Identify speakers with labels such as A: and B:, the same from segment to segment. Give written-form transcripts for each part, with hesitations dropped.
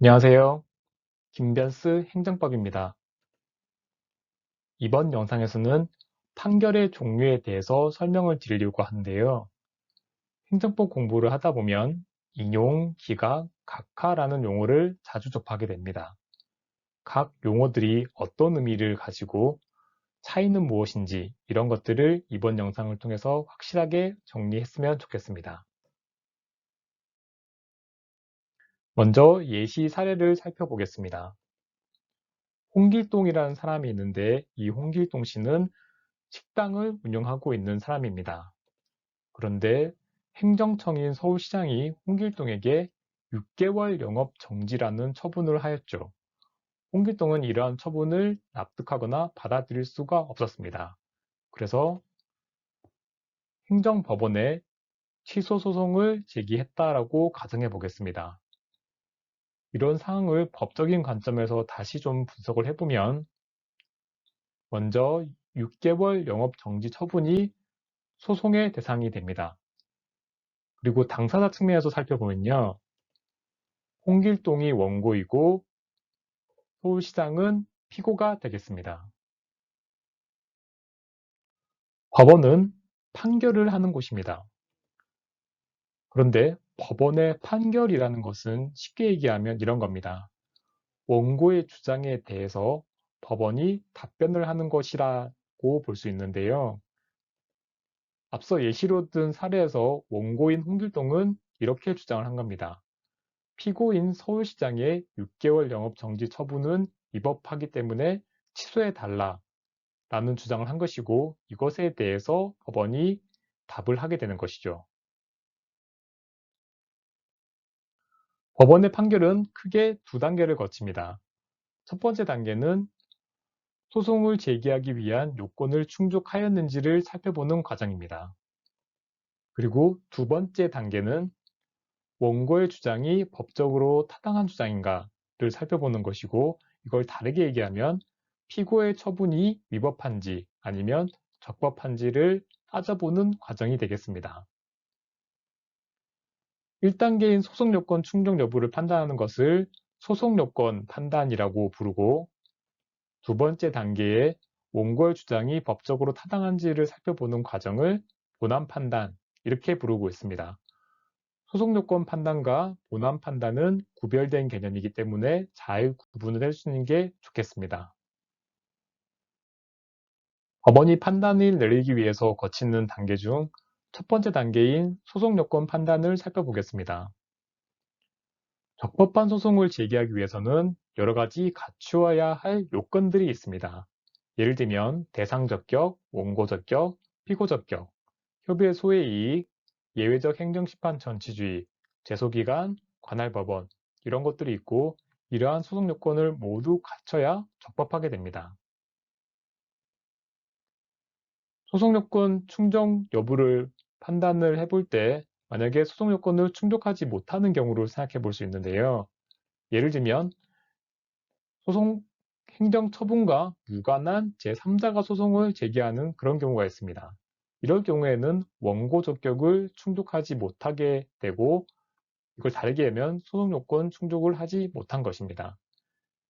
A: 안녕하세요. 김변스 행정법입니다. 이번 영상에서는 판결의 종류에 대해서 설명을 드리려고 하는데요. 행정법 공부를 하다 보면 인용, 기각, 각하라는 용어를 자주 접하게 됩니다. 각 용어들이 어떤 의미를 가지고 차이는 무엇인지 이런 것들을 이번 영상을 통해서 확실하게 정리했으면 좋겠습니다. 먼저 예시 사례를 살펴보겠습니다. 홍길동이라는 사람이 있는데 이 홍길동 씨는 식당을 운영하고 있는 사람입니다. 그런데 행정청인 서울시장이 홍길동에게 6개월 영업 정지라는 처분을 하였죠. 홍길동은 이러한 처분을 납득하거나 받아들일 수가 없었습니다. 그래서 행정법원에 취소 소송을 제기했다라고 가정해 보겠습니다. 이런 상황을 법적인 관점에서 다시 좀 분석을 해보면 먼저 6개월 영업 정지 처분이 소송의 대상이 됩니다. 그리고 당사자 측면에서 살펴보면요. 홍길동이 원고이고 서울시장은 피고가 되겠습니다. 법원은 판결을 하는 곳입니다. 그런데 법원의 판결이라는 것은 쉽게 얘기하면 이런 겁니다. 원고의 주장에 대해서 법원이 답변을 하는 것이라고 볼 수 있는데요. 앞서 예시로 든 사례에서 원고인 홍길동은 이렇게 주장을 한 겁니다. 피고인 서울시장의 6개월 영업정지 처분은 위법하기 때문에 취소해달라 라는 주장을 한 것이고 이것에 대해서 법원이 답을 하게 되는 것이죠. 법원의 판결은 크게 두 단계를 거칩니다. 첫 번째 단계는 소송을 제기하기 위한 요건을 충족하였는지를 살펴보는 과정입니다. 그리고 두 번째 단계는 원고의 주장이 법적으로 타당한 주장인가를 살펴보는 것이고 이걸 다르게 얘기하면 피고의 처분이 위법한지 아니면 적법한지를 따져보는 과정이 되겠습니다. 1단계인 소송요건 충족 여부를 판단하는 것을 소송요건 판단이라고 부르고 두 번째 단계의 원고의 주장이 법적으로 타당한지를 살펴보는 과정을 본안 판단 이렇게 부르고 있습니다. 소송요건 판단과 본안 판단은 구별된 개념이기 때문에 잘 구분을 해주시는 게 좋겠습니다. 법원이 판단을 내리기 위해서 거치는 단계 중 첫 번째 단계인 소송요건 판단을 살펴보겠습니다. 적법한 소송을 제기하기 위해서는 여러 가지 갖추어야 할 요건들이 있습니다. 예를 들면 대상 적격, 원고 적격, 피고 적격, 협의의 소의 이익, 예외적 행정심판 전치주의, 제소기간, 관할 법원 이런 것들이 있고 이러한 소송 요건을 모두 갖춰야 적법하게 됩니다. 소송 요건 충족 여부를 판단을 해볼 때 만약에 소송 요건을 충족하지 못하는 경우를 생각해 볼 수 있는데요. 예를 들면 소송 행정처분과 무관한 제3자가 소송을 제기하는 그런 경우가 있습니다. 이럴 경우에는 원고 적격을 충족하지 못하게 되고 이걸 다르게 하면 소송 요건 충족을 하지 못한 것입니다.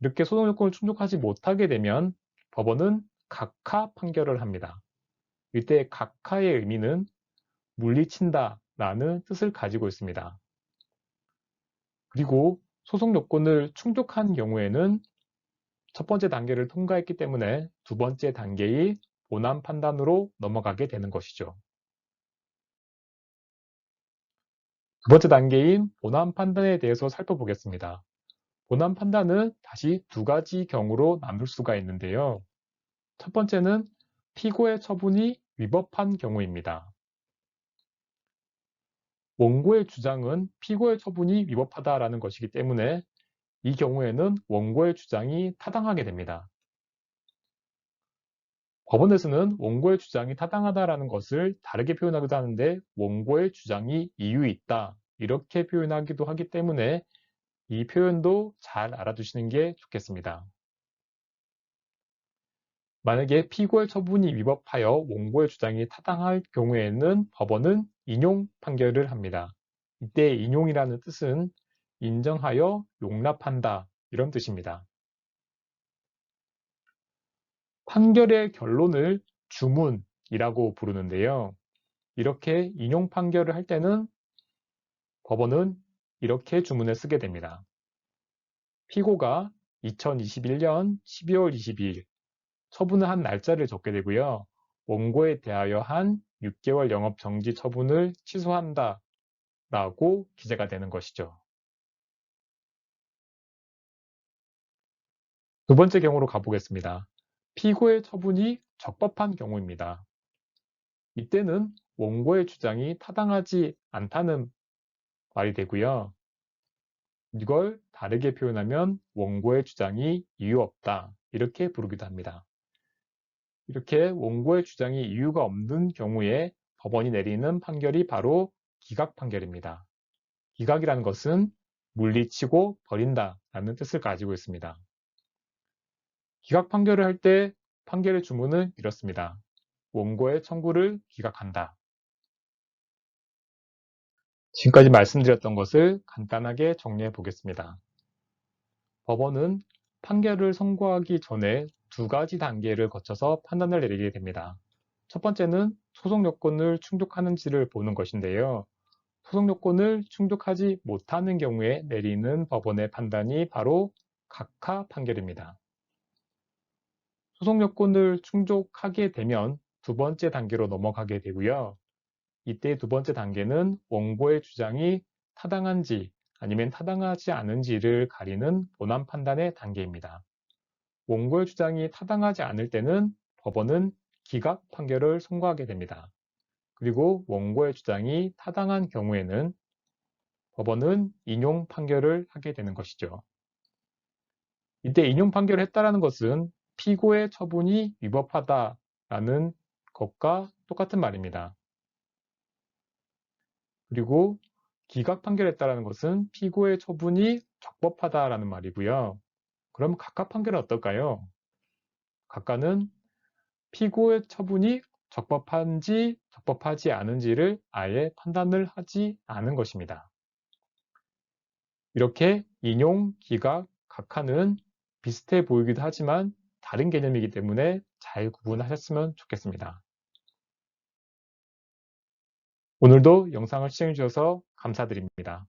A: 이렇게 소송 요건을 충족하지 못하게 되면 법원은 각하 판결을 합니다. 이때 각하의 의미는 물리친다 라는 뜻을 가지고 있습니다. 그리고 소송 요건을 충족한 경우에는 첫 번째 단계를 통과했기 때문에 두 번째 단계의 본안 판단으로 넘어가게 되는 것이죠. 두 번째 단계인 본안 판단에 대해서 살펴보겠습니다. 본안 판단은 다시 두 가지 경우로 나눌 수가 있는데요. 첫 번째는 피고의 처분이 위법한 경우입니다. 원고의 주장은 피고의 처분이 위법하다라는 것이기 때문에 이 경우에는 원고의 주장이 타당하게 됩니다. 법원에서는 원고의 주장이 타당하다라는 것을 다르게 표현하기도 하는데 원고의 주장이 이유 있다 이렇게 표현하기도 하기 때문에 이 표현도 잘 알아두시는 게 좋겠습니다. 만약에 피고의 처분이 위법하여 원고의 주장이 타당할 경우에는 법원은 인용 판결을 합니다. 이때 인용이라는 뜻은 인정하여 용납한다 이런 뜻입니다. 판결의 결론을 주문이라고 부르는데요. 이렇게 인용 판결을 할 때는 법원은 이렇게 주문을 쓰게 됩니다. 피고가 2021년 12월 22일 처분을 한 날짜를 적게 되고요. 원고에 대하여 한 6개월 영업 정지 처분을 취소한다 라고 기재가 되는 것이죠. 두 번째 경우로 가보겠습니다. 피고의 처분이 적법한 경우입니다. 이때는 원고의 주장이 타당하지 않다는 말이 되고요. 이걸 다르게 표현하면 원고의 주장이 이유 없다 이렇게 부르기도 합니다. 이렇게 원고의 주장이 이유가 없는 경우에 법원이 내리는 판결이 바로 기각 판결입니다. 기각이라는 것은 물리치고 버린다 라는 뜻을 가지고 있습니다. 기각 판결을 할 때 판결의 주문은 이렇습니다. 원고의 청구를 기각한다. 지금까지 말씀드렸던 것을 간단하게 정리해 보겠습니다. 법원은 판결을 선고하기 전에 두 가지 단계를 거쳐서 판단을 내리게 됩니다. 첫 번째는 소송 요건을 충족하는지를 보는 것인데요. 소송 요건을 충족하지 못하는 경우에 내리는 법원의 판단이 바로 각하 판결입니다. 소송 요건을 충족하게 되면 두 번째 단계로 넘어가게 되고요. 이때 두 번째 단계는 원고의 주장이 타당한지 아니면 타당하지 않은지를 가리는 본안 판단의 단계입니다. 원고의 주장이 타당하지 않을 때는 법원은 기각 판결을 선고하게 됩니다. 그리고 원고의 주장이 타당한 경우에는 법원은 인용 판결을 하게 되는 것이죠. 이때 인용 판결을 했다는 것은 피고의 처분이 위법하다라는 것과 똑같은 말입니다. 그리고 기각 판결했다는 것은 피고의 처분이 적법하다라는 말이고요. 그럼 각하 판결은 어떨까요? 각하는 피고의 처분이 적법한지 적법하지 않은지를 아예 판단을 하지 않은 것입니다. 이렇게 인용, 기각, 각하는 비슷해 보이기도 하지만 다른 개념이기 때문에 잘 구분하셨으면 좋겠습니다. 오늘도 영상을 시청해 주셔서 감사드립니다.